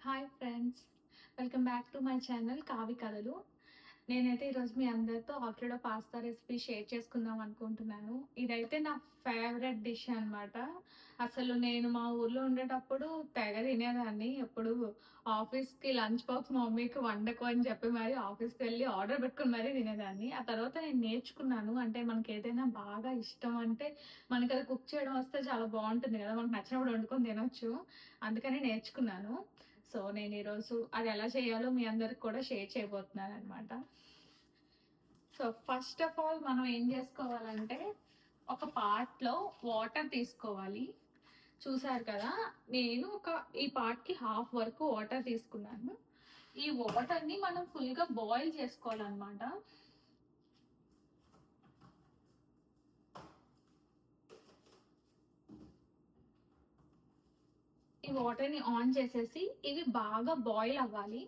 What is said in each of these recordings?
Hi friends, welcome back to my channel కావి కథలు. నేనైతే ఈరోజు మీ అందరితో ఆల్ఫ్రెడో పాస్తా రెసిపీ షేర్ చేసుకుందాం అనుకుంటున్నాను. ఇదైతే నా ఫేవరెట్ డిష్ అనమాట. అసలు నేను మా ఊర్లో ఉండేటప్పుడు తెగ తినేదాన్ని. ఎప్పుడు ఆఫీస్కి లంచ్ బాక్స్ మా మమ్మీకి వండకు అని చెప్పి మరి ఆఫీస్కి వెళ్ళి ఆర్డర్ పెట్టుకుని మరీ తినేదాన్ని. ఆ తర్వాత నేను నేర్చుకున్నాను. అంటే మనకి ఏదైనా బాగా ఇష్టం అంటే మనకి అది కుక్ చేయడం వస్తే చాలా బాగుంటుంది కదా, మనకు నచ్చినప్పుడు వండుకొని తినొచ్చు. అందుకని నేర్చుకున్నాను. సో నేను ఈరోజు అది ఎలా చేయాలో మీ అందరికి కూడా షేర్ చేయబోతున్నాను అనమాట. సో ఫస్ట్ ఆఫ్ ఆల్ మనం ఏం చేసుకోవాలంటే ఒక పార్ట్లో వాటర్ తీసుకోవాలి. చూసారు కదా, నేను ఈ పార్ట్కి హాఫ్ వరకు వాటర్ తీసుకున్నాను. ఈ వాటర్ని మనం ఫుల్గా బాయిల్ చేసుకోవాలన్నమాట. ఈ వాటర్ని ఆన్ చేసేసి ఇవి బాగా బాయిల్ అవ్వాలి.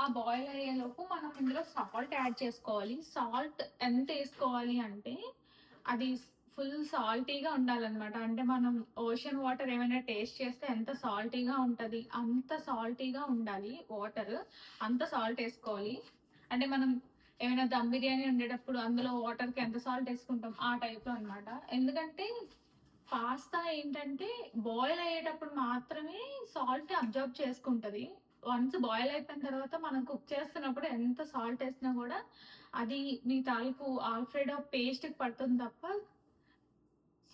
ఆ బాయిల్ అయ్యేలోపు మనం ఇందులో సాల్ట్ యాడ్ చేసుకోవాలి. సాల్ట్ ఎంత వేసుకోవాలి అంటే అది ఫుల్ సాల్టీగా ఉండాలన్నమాట. అంటే మనం ఓషన్ వాటర్ ఏమైనా టేస్ట్ చేస్తే ఎంత సాల్టీగా ఉంటుంది అంత సాల్టీగా ఉండాలి వాటర్. అంత సాల్ట్ వేసుకోవాలి. అంటే మనం ఏమైనా దమ్ బిర్యానీ ఉండేటప్పుడు అందులో వాటర్కి ఎంత సాల్ట్ వేసుకుంటాం ఆ టైప్లో అనమాట. ఎందుకంటే పాస్తా ఏంటంటే బాయిల్ అయ్యేటప్పుడు మాత్రమే సాల్ట్ అబ్జర్వ్ చేసుకుంటుంది. వన్స్ బాయిల్ అయిపోయిన తర్వాత మనం కుక్ చేస్తున్నప్పుడు ఎంత సాల్ట్ వేసినా కూడా అది మీ తాలూకు ఆల్ఫ్రెడో పేస్ట్కి పడుతుంది తప్ప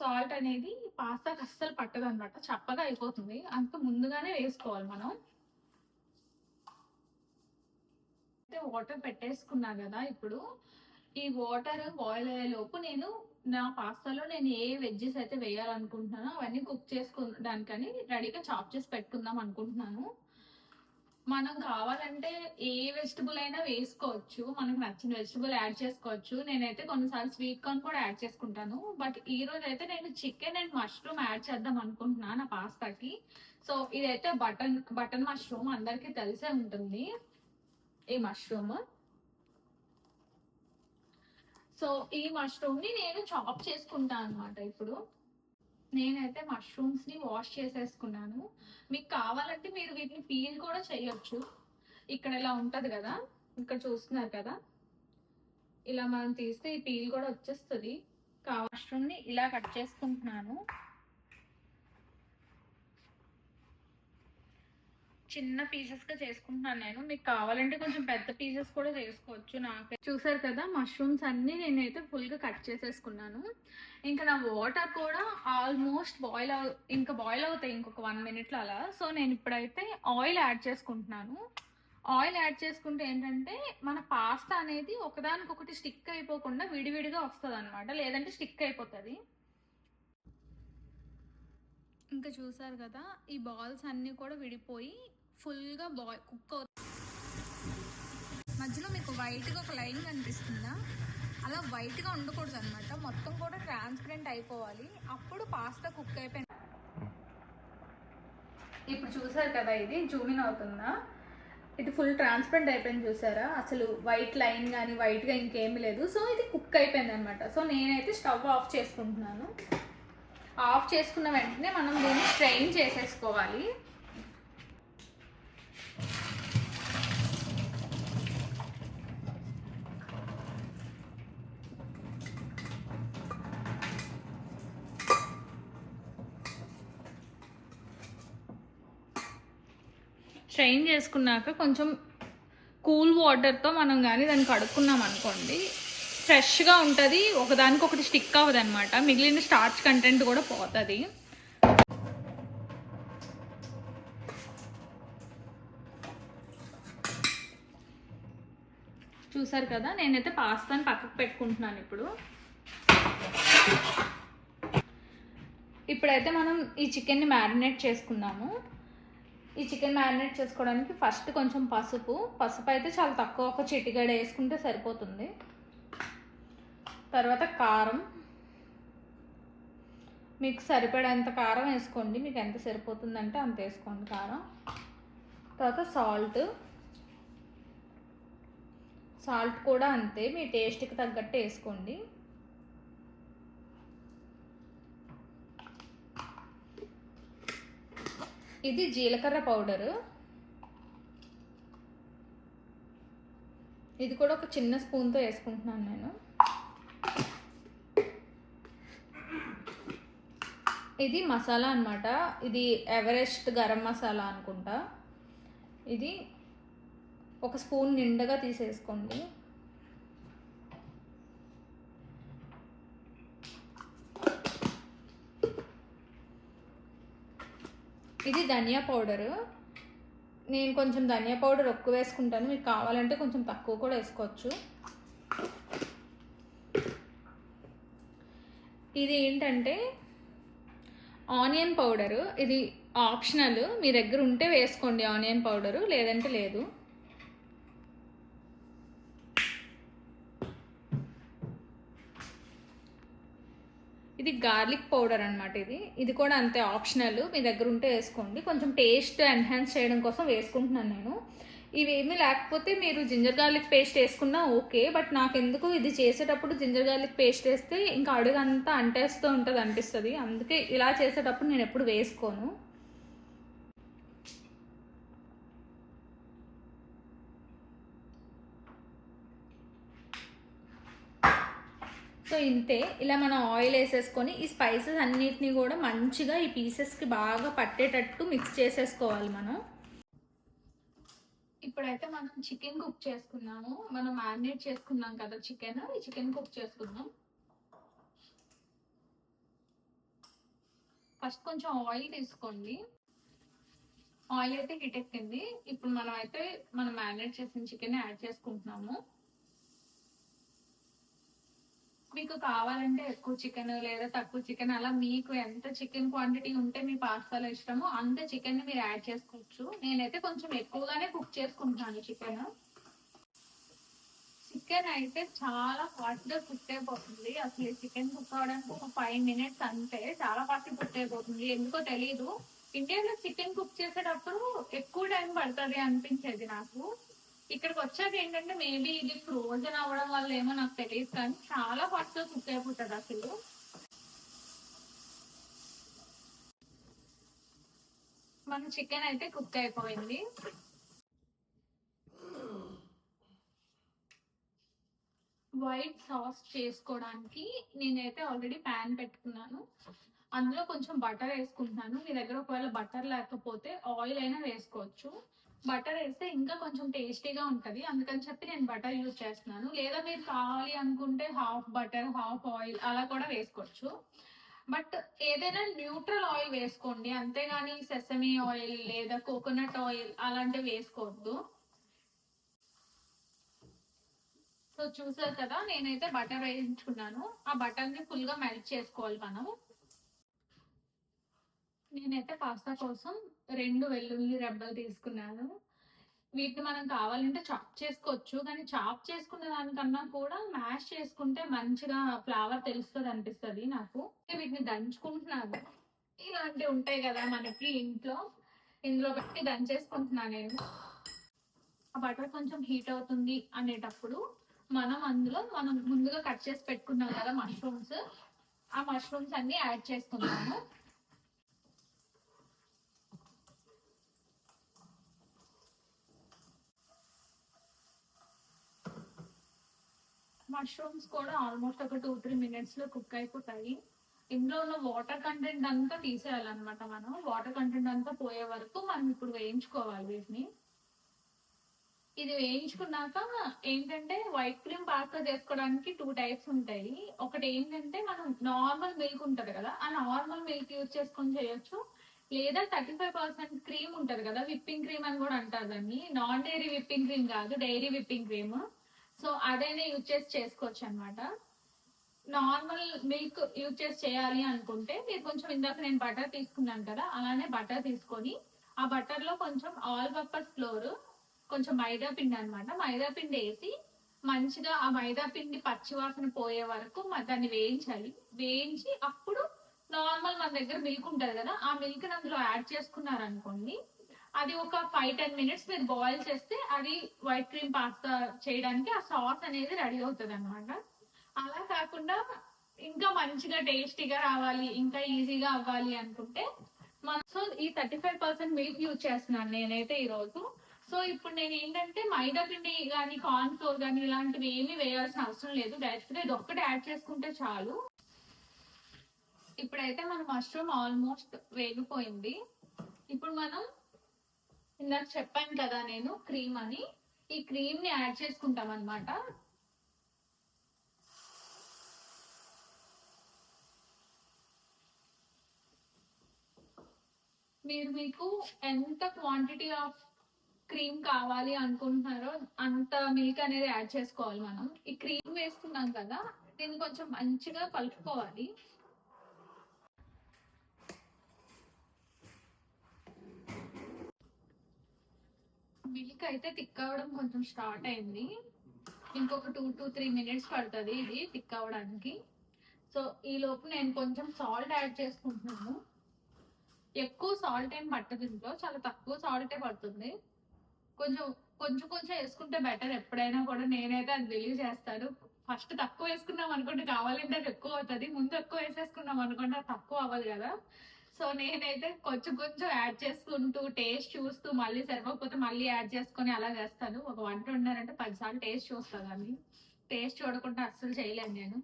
సాల్ట్ అనేది పాస్తాకి అస్సలు పట్టదు అనమాట. చప్పగా అయిపోతుంది. అంత ముందుగానే వేసుకోవాలి మనం. అయితే వాటర్ పెట్టేసుకున్నా కదా, ఇప్పుడు ఈ వాటర్ బాయిల్ అయ్యేలోపు నేను నా పాస్తాలో నేను ఏ వెజ్జెస్ అయితే వేయాలనుకుంటున్నానో అవన్నీ కుక్ చేసుకోవడానికని రెడీగా చాప్ చేసి పెట్టుకుందాం అనుకుంటున్నాను. మనం కావాలంటే ఏ వెజిటబుల్ అయినా వేసుకోవచ్చు. మనకు నచ్చిన వెజిటబుల్ యాడ్ చేసుకోవచ్చు. నేనైతే కొన్నిసార్లు స్వీట్ కార్న్ కూడా యాడ్ చేసుకుంటాను. బట్ ఈ రోజు అయితే నేను చికెన్ అండ్ మష్రూమ్ యాడ్ చేద్దాం అనుకుంటున్నాను నా పాస్తాకి. సో ఇదైతే బటన్ మష్రూమ్ అందరికీ తెలిసే ఉంటుంది. ఈ మష్రూమ్, సో ఈ మష్రూమ్ ని నేను చాప్ చేసుకుంటాను అనమాట. ఇప్పుడు నేనైతే మష్రూమ్స్ ని వాష్ చేసేసుకున్నాను. మీకు కావాలంటే మీరు వీటిని పీల్ కూడా చేయొచ్చు. ఇక్కడ ఇలా ఉంటది కదా, ఇక్కడ చూస్తున్నారు కదా, ఇలా మనం తీస్తే ఈ పీల్ కూడా వచ్చేస్తుంది. మష్రూమ్ ని ఇలా కట్ చేసుకుంటున్నాను. చిన్న పీసెస్ గా చేసుకుంటున్నాను నేను. మీకు కావాలంటే కొంచెం పెద్ద పీసెస్ కూడా చేసుకోవచ్చు. నాకు చూసారు కదా, మష్రూమ్స్ అన్ని నేనైతే ఫుల్ గా కట్ చేసేసుకున్నాను. ఇంకా నా వాటర్ కూడా ఆల్మోస్ట్ ఇంకా బాయిల్ అవుతాయి ఇంకొక 1 minute అలా. సో నేను ఇప్పుడైతే ఆయిల్ యాడ్ చేసుకుంటున్నాను. ఆయిల్ యాడ్ చేసుకుంటే ఏంటంటే మన పాస్తా అనేది ఒకదానికొకటి స్టిక్ అయిపోకుండా విడివిడిగా వస్తుంది అనమాట, లేదంటే స్టిక్ అయిపోతుంది. ఇంకా చూసారు కదా, ఈ బాల్స్ అన్నీ కూడా విడిపోయి ఫుల్గా కుక్ అవుతుంది. మధ్యలో మీకు వైట్గా ఒక లైన్ కనిపిస్తుందా? అలా వైట్గా ఉండకూడదు అనమాట. మొత్తం కూడా ట్రాన్స్పరెంట్ అయిపోవాలి. అప్పుడు పాస్తా కుక్ అయిపోయింది. ఇప్పుడు చూసారు కదా, ఇది జూమిన్ అవుతుందా? ఇది ఫుల్ ట్రాన్స్పరెంట్ అయిపోయింది. చూసారా, అసలు వైట్ లైన్ కానీ వైట్గా ఇంకేమీ లేదు. సో ఇది కుక్ అయిపోయింది అనమాట. సో నేనైతే స్టవ్ ఆఫ్ చేసుకుంటున్నాను. ఆఫ్ చేసుకున్న వెంటనే మనం దీన్ని స్ట్రెయిన్ చేసేసుకోవాలి. స్ట్రెయిన్ చేసుకున్నాక కొంచెం కూల్ వాటర్తో మనం కానీ దాన్ని కడుక్కున్నాం అనుకోండి, ఫ్రెష్గా ఉంటుంది. ఒకదానికొకటి స్టిక్ అవ్వదు అనమాట. మిగిలిన స్టార్చ్ కంటెంట్ కూడా పోతుంది. చూసారు కదా, నేనైతే పాస్తాని పక్కకు పెట్టుకుంటున్నాను. ఇప్పుడైతే మనం ఈ చికెన్ని మ్యారినేట్ చేసుకుందాము. ఈ చికెన్ మ్యారినేట్ చేసుకోవడానికి ఫస్ట్ కొంచెం పసుపు అయితే చాలా తక్కువ, ఒక చిటికెడ వేసుకుంటే సరిపోతుంది. తర్వాత కారం, మీకు సరిపడేంత కారం వేసుకోండి. మీకు ఎంత సరిపోతుందంటే అంత వేసుకోండి కారం. తర్వాత సాల్ట్ కూడా అంతే, మీ టేస్ట్కి తగ్గట్టు వేసుకోండి. ఇది జీలకర్ర పౌడరు. ఇది కూడా ఒక చిన్న స్పూన్తో వేసుకుంటున్నాను నేను. ఇది మసాలా అనమాట. ఇది ఎవరెస్ట్ గరం మసాలా అనుకుంటా. ఇది ఒక స్పూన్ నిండుగా తీసేసుకోండి. ఇది ధనియా పౌడరు. నేను కొంచెం ధనియా పౌడర్ ఎక్కువ వేసుకుంటాను, మీకు కావాలంటే కొంచెం తక్కువ కూడా వేసుకోవచ్చు. ఇది ఏంటంటే ఆనియన్ పౌడరు. ఇది ఆప్షనల్, మీ దగ్గర ఉంటే వేసుకోండి ఆనియన్ పౌడరు, లేదంటే లేదు. ఇది గార్లిక్ పౌడర్ అనమాట. ఇది కూడా అంతే ఆప్షనల్, మీ దగ్గర ఉంటే వేసుకోండి. కొంచెం టేస్ట్ ఎన్హాన్స్ చేయడం కోసం వేసుకుంటున్నాను నేను. ఇవేమీ లేకపోతే మీరు జింజర్ గార్లిక్ పేస్ట్ వేసుకున్నా ఓకే, బట్ నాకు ఎందుకు ఇది చేసేటప్పుడు జింజర్ గార్లిక్ పేస్ట్ వేస్తే ఇంకా అడుగంతా అంటేస్తూ ఉంటుంది అనిపిస్తుంది. అందుకే ఇలా చేసేటప్పుడు నేను ఎప్పుడు వేసుకోను. సో ఇంతే. ఇలా మనం ఆయిల్ వేసేసుకొని ఈ స్పైసెస్ అన్నిటినీ కూడా మంచిగా ఈ పీసెస్కి బాగా పట్టేటట్టు మిక్స్ చేసేసుకోవాలి మనం. ఇప్పుడైతే మనం చికెన్ కుక్ చేసుకున్నాము. మనం మ్యారినేట్ చేసుకున్నాం కదా చికెన్, ఈ చికెన్ కుక్ చేసుకుందాం. ఫస్ట్ కొంచెం ఆయిల్ తీసుకోండి. ఆయిల్ అయితే హీట్ ఎక్కింది. ఇప్పుడు మనం మ్యారినేట్ చేసిన చికెన్ యాడ్ చేసుకుంటున్నాము. మీకు కావాలంటే ఎక్కువ చికెన్ లేదా తక్కువ చికెన్, అలా మీకు ఎంత చికెన్ క్వాంటిటీ ఉంటే మీ పాస్తాలో ఇష్టమో అంత చికెన్ మీరు యాడ్ చేసుకోవచ్చు. నేనైతే కొంచెం ఎక్కువగానే కుక్ చేసుకుంటున్నాను చికెన్. చికెన్ అయితే చాలా ఫాస్ట్గా కుక్ అయిపోతుంది. అసలు చికెన్ కుక్ అవడానికి ఒక 5 minutes అంతే, చాలా ఫాస్ట్గా కుక్ అయిపోతుంది. ఎందుకో తెలీదు, ఇండియాలో చికెన్ కుక్ చేసేటప్పుడు ఎక్కువ టైం పడుతుంది అనిపించేది నాకు. ఇక్కడికి వచ్చాక ఏంటంటే మేబీ ఇది ఫ్రోజన్ అవ్వడం వల్ల ఏమో నాకు తెలియదు, కానీ చాలా ఫాస్ట్గా కుక్ అయిపోతుంది అసలు. మన చికెన్ అయితే కుక్ అయిపోయింది. వైట్ సాస్ చేసుకోవడానికి నేనైతే ఆల్రెడీ ప్యాన్ పెట్టుకున్నాను. అందులో కొంచెం బటర్ వేసుకుంటున్నాను. మీ దగ్గర ఒకవేళ బటర్ లేకపోతే ఆయిల్ అయినా వేసుకోవచ్చు. బటర్ వేస్తే ఇంకా కొంచెం టేస్టీగా ఉంటుంది, అందుకని చెప్పి నేను బటర్ యూజ్ చేస్తున్నాను. లేదా మీరు కావాలి అనుకుంటే హాఫ్ బటర్ హాఫ్ ఆయిల్ అలా కూడా వేసుకోవచ్చు. బట్ ఏదైనా న్యూట్రల్ ఆయిల్ వేసుకోండి, అంతేగాని సెసమీ ఆయిల్ లేదా కోకోనట్ ఆయిల్ అలాంటివి వేసుకోవద్దు. సో చూసారు కదా, నేనైతే బటర్ వేయించుకున్నాను. ఆ బటర్ని ఫుల్గా మెల్ట్ చేసుకోవాలి మనం. నేనైతే పాస్తా కోసం 2 వెల్లుల్లి రెబ్బలు తీసుకున్నాను. వీటిని మనం కావాలంటే చాప్ చేసుకోవచ్చు, కానీ చాప్ చేసుకున్న దానికన్నా కూడా మ్యాష్ చేసుకుంటే మంచిగా ఫ్లేవర్ తెలుస్తుంది అనిపిస్తుంది నాకు. వీటిని దంచుకుంటున్నాను. ఇలాంటివి ఉంటాయి కదా మనకి ఇంట్లో, ఇందులో పెట్టి దంచేసుకుంటున్నాను నేను. ఆ బటర్ కొంచెం హీట్ అవుతుంది అనేటప్పుడు మనం ముందుగా కట్ చేసి పెట్టుకున్నాం కదా మష్రూమ్స్, ఆ మష్రూమ్స్ అన్ని యాడ్ చేసుకున్నాము. మష్రూమ్స్ కూడా ఆల్మోస్ట్ ఒక 2-3 minutes లో కుక్ అయిపోతాయి. ఇందులో ఉన్న వాటర్ కంటెంట్ అంతా తీసేయాలన్నమాట. మనం వాటర్ కంటెంట్ అంతా పోయే వరకు మనం ఇప్పుడు వేయించుకోవాలి వీటిని. ఇది వేయించుకున్నాక ఏంటంటే వైట్ క్రీమ్ పాస్తా చేసుకోవడానికి 2 types ఉంటాయి. ఒకటి ఏంటంటే మనం నార్మల్ మిల్క్ ఉంటది కదా, ఆ నార్మల్ మిల్క్ యూజ్ చేసుకొని చేయొచ్చు. లేదా 35% క్రీమ్ ఉంటది కదా, విప్పింగ్ క్రీమ్ అని కూడా అంటారు దాన్ని. నాన్ డైరీ విప్పింగ్ క్రీమ్ కాదు, డైరీ విప్పింగ్ క్రీమ్. సో అదైనా యూజ్ చేసి చేసుకోవచ్చు అనమాట. నార్మల్ మిల్క్ యూజ్ చేసి చేయాలి అనుకుంటే మీరు కొంచెం, ఇందాక నేను బటర్ తీసుకున్నాను కదా, అలానే బటర్ తీసుకొని ఆ బటర్ లో కొంచెం ఆల్ పర్పస్ ఫ్లోర్, కొంచెం మైదా పిండి అనమాట, మైదా పిండి వేసి మంచిగా ఆ మైదా పిండి పచ్చివాసన పోయే వరకు దాన్ని వేయించాలి. వేయించి అప్పుడు నార్మల్ మన దగ్గర మిల్క్ ఉంటుంది కదా, ఆ మిల్క్ అందులో యాడ్ చేసుకున్నారనుకోండి, అది ఒక 5-10 minutes మీరు బాయిల్ చేస్తే అది వైట్ క్రీమ్ పాస్తా చేయడానికి ఆ సాస్ అనేది రెడీ అవుతుంది అనమాట. అలా కాకుండా ఇంకా మంచిగా టేస్టీగా రావాలి, ఇంకా ఈజీగా అవ్వాలి అనుకుంటే సో ఈ 35% మిల్క్ యూజ్ చేస్తున్నాను నేనైతే ఈరోజు. సో ఇప్పుడు నేను ఏంటంటే మైదా పిండి కానీ కార్న్ ఫ్లోర్ కానీ ఇలాంటివి ఏమీ వేయాల్సిన అవసరం లేదు. డైరెక్ట్గా ఇది ఒక్కటి యాడ్ చేసుకుంటే చాలు. ఇప్పుడైతే మన మష్రూమ్ ఆల్మోస్ట్ వేగిపోయింది. ఇప్పుడు మనం ఇందాక చెప్పాను కదా నేను క్రీమ్ అని, ఈ క్రీమ్ ని యాడ్ చేసుకుంటాం అనమాట. మీకు ఎంత క్వాంటిటీ ఆఫ్ క్రీమ్ కావాలి అనుకుంటున్నారో అంత మిల్క్ అనేది యాడ్ చేసుకోవాలి. మనం ఈ క్రీమ్ వేసుకున్నాం కదా, దీన్ని కొంచెం మంచిగా కలుపుకోవాలి. మిల్క్ అయితే థిక్ అవ్వడం కొంచెం స్టార్ట్ అయింది. ఇంకొక 2 to 3 minutes పడుతుంది ఇది థిక్ అవ్వడానికి. సో ఈ లోపు నేను కొంచెం సాల్ట్ యాడ్ చేసుకుంటున్నాను. ఎక్కువ సాల్ట్ ఏం పట్టదు ఇంట్లో, చాలా తక్కువ సాల్టే పడుతుంది. కొంచెం కొంచెం కొంచెం వేసుకుంటే బెటర్ ఎప్పుడైనా కూడా. నేనైతే అది బిలీవ్ చేస్తాను. ఫస్ట్ తక్కువ వేసుకున్నాం అనుకుంటే కావాలంటే అది ఎక్కువ అవుతుంది, ముందు ఎక్కువ వేసేసుకున్నాం అనుకుంటే అది తక్కువ అవ్వదు కదా. సో నేనైతే కొంచెం కొంచెం యాడ్ చేసుకుంటూ టేస్ట్ చూస్తూ మళ్ళీ సరిపోకపోతే మళ్ళీ యాడ్ చేసుకొని అలా చేస్తాను. ఒక వంట వండారంటే 10 సార్లు టేస్ట్ చూస్తాను, కానీ టేస్ట్ చూడకుండా అస్సలు చేయలేను నేను.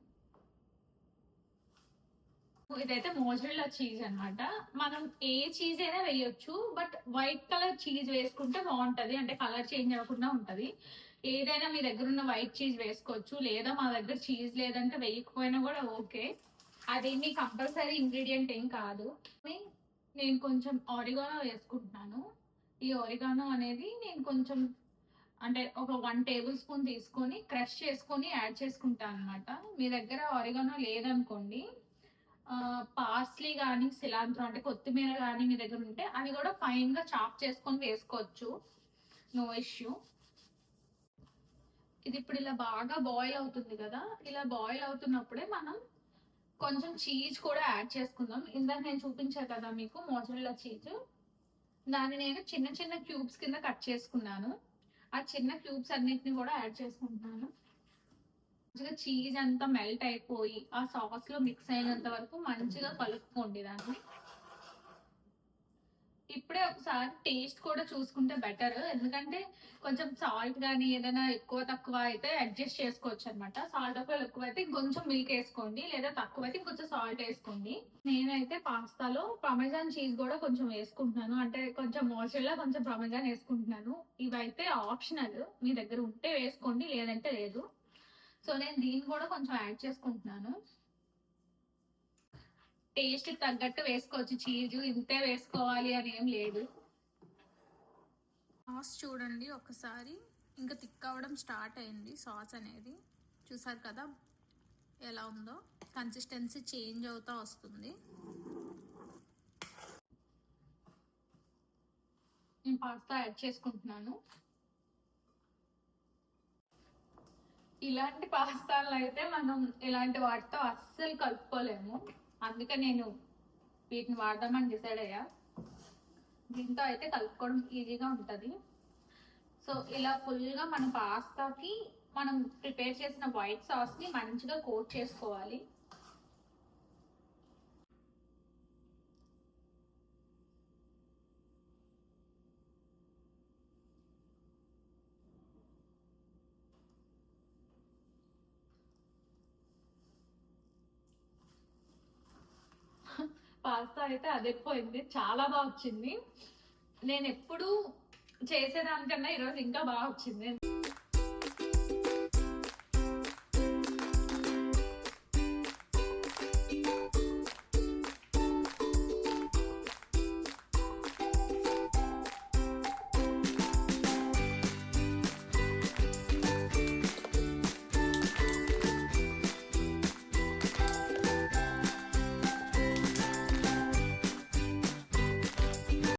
ఇదైతే మోజరెల్లా చీజ్ అన్నమాట. మనం ఏ చీజ్ అయినా వేయొచ్చు, బట్ వైట్ కలర్ చీజ్ వేసుకుంటే బాగుంటది, అంటే కలర్ చేంజ్ అవ్వకుండా ఉంటది. ఏదైనా మీ దగ్గర ఉన్న వైట్ చీజ్ వేసుకోవచ్చు, లేదా మా దగ్గర చీజ్ లేదంటే వేయకపోయినా కూడా ఓకే. అదేమి కంపల్సరీ ఇంగ్రీడియంట్ ఏం కాదు. నేను కొంచెం ఆరిగానో వేసుకుంటున్నాను. ఈ ఆరిగానో అనేది నేను కొంచెం అంటే ఒక 1 టేబుల్ స్పూన్ తీసుకొని క్రష్ చేసుకొని యాడ్ చేసుకుంటాను అనమాట. మీ దగ్గర ఆరిగానో లేదనుకోండి, పార్స్లీ కానీ సిలాంత్రో అంటే కొత్తిమీర కానీ మీ దగ్గర ఉంటే అది కూడా ఫైన్ గా చాప్ చేసుకొని వేసుకోవచ్చు, నో ఇష్యూ. ఇది ఇప్పుడు ఇలా బాగా బాయిల్ అవుతుంది కదా, ఇలా బాయిల్ అవుతున్నప్పుడే మనం కొంచెం చీజ్ కూడా యాడ్ చేసుకుందాం. ఇందాక నేను చూపించాను కదా మీకు మోజరెల్లా చీజ్, దాన్ని నేను చిన్న చిన్న క్యూబ్స్ కింద కట్ చేసుకున్నాను. ఆ చిన్న క్యూబ్స్ అన్నిటిని కూడా యాడ్ చేసుకుంటున్నాను. మంచిగా చీజ్ అంతా మెల్ట్ అయిపోయి ఆ సాస్ లో మిక్స్ అయినంత వరకు మంచిగా కలుపుకోండి దాన్ని. ఇప్పుడే ఒకసారి టేస్ట్ కూడా చూసుకుంటే బెటర్, ఎందుకంటే కొంచెం సాల్ట్ కానీ ఏదైనా ఎక్కువ తక్కువ అయితే అడ్జస్ట్ చేసుకోవచ్చు అనమాట. సాల్ట్ ఒకవేళ ఎక్కువ అయితే ఇంకొంచెం మిల్క్ వేసుకోండి, లేదా తక్కువ అయితే ఇంకొంచెం సాల్ట్ వేసుకోండి. నేనైతే పాస్తాలో పమెజాన్ చీజ్ కూడా కొంచెం వేసుకుంటున్నాను, అంటే కొంచెం మోజరెల్లా కొంచెం పమెజాన్ వేసుకుంటున్నాను. ఇవైతే ఆప్షనల్, మీ దగ్గర ఉంటే వేసుకోండి, లేదంటే లేదు. సో నేను దీన్ని కూడా కొంచెం యాడ్ చేసుకుంటున్నాను. టేస్ట్ తగ్గట్టు వేసుకోవచ్చు, చీజ్ ఇంతే వేసుకోవాలి అని ఏం లేదు. సాస్ చూడండి ఒకసారి, ఇంకా థిక్ అవ్వడం స్టార్ట్ అయింది సాస్ అనేది. చూసారు కదా ఎలా ఉందో, కన్సిస్టెన్సీ చేంజ్ అవుతా వస్తుంది. నేను పాస్తా యాడ్ చేసుకుంటున్నాను. ఇలాంటి పాస్తాలు అయితే మనం ఇలాంటి వాటితో అస్సలు కలుపుకోలేము, అందుకే నేను వీటిని వాడదామని డిసైడ్ అయ్యా. దీంతో అయితే కలుపుకోవడం ఈజీగా ఉంటుంది. సో ఇలా ఫుల్గా మన పాస్తాకి మనం ప్రిపేర్ చేసిన వైట్ సాస్ని మంచిగా కోట్ చేసుకోవాలి. పాస్తా అయితే అదిరిపోయింది, చాలా బాగా వచ్చింది. నేను ఎప్పుడు చేసేదానికన్నా ఈరోజు ఇంకా బాగా వచ్చింది.